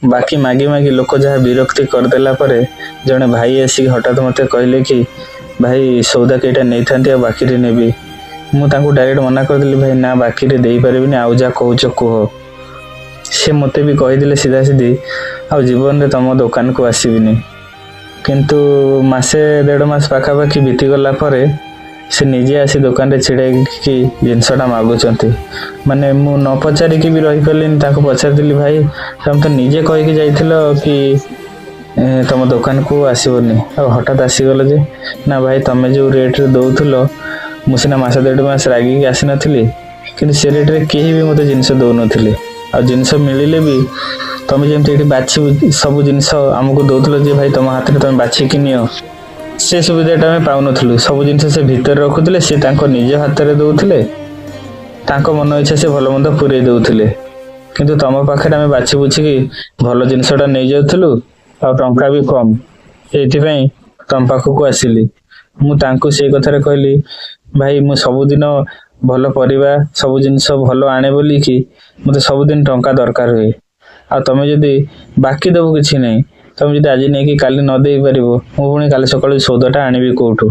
बाकी मागी मागी लोक जहाँ विरक्ति करदेला परे जड़े भाई आसिक हठात मत कहले कि भाई सौदा कईटा नहीं था बाकी नेबी मुझे डायरेक्ट मना करदेली भाई ना बाकी दे पारिनी आउ जा कौच कह सी मत भी कहीदे सीधा सीधी आ जीवन में तुम दुकान को आसबिनी किंतु मासे 1.5 मास पाखापाखि बीतीगला से निजे आसी दुकान रे छिड़े कि जिनसटा मागुंट माने मु न पचारिकी भी रही पार्लिनी पचारि भाई तुम तो निजे कहीकि जाइल कि तुम दुकान को आसबनी आ हठात आसीगल जे ना भाई तुम जो रेट रे दौल मुझे मास 1.5 मास रागिकी आसी नी कि से रेट रे कहीं भी मत जिनस दौन आ जिनस मिले भी तुम जमी बाछी सब जिनस आमको दौल जे भाई तुम हाथ में तुम बाछिकी नियो से सुविधाटा आम पाऊन सब जिन से भितर रखुले सी निज हाथ में दौले मन इच्छा से भल मंद पूरे दौले किंतु तुम पाखे आम बाछी बुझिकी भल जिनसटा नहीं जाऊँ आ टंका भी कम ये तुम पाखक आसिली मुझे कथार कहली भाई मु सबुदिन भल परिवा सब जिनस भल आने बोली कि मत सबुदिन टंका दरकार हुए आ तुम जदि बाकी देव किसी नहीं तुम जब आज नहीं कि काली न दे पार मुझे काली सकाल सौदाटा आनबी कौटू।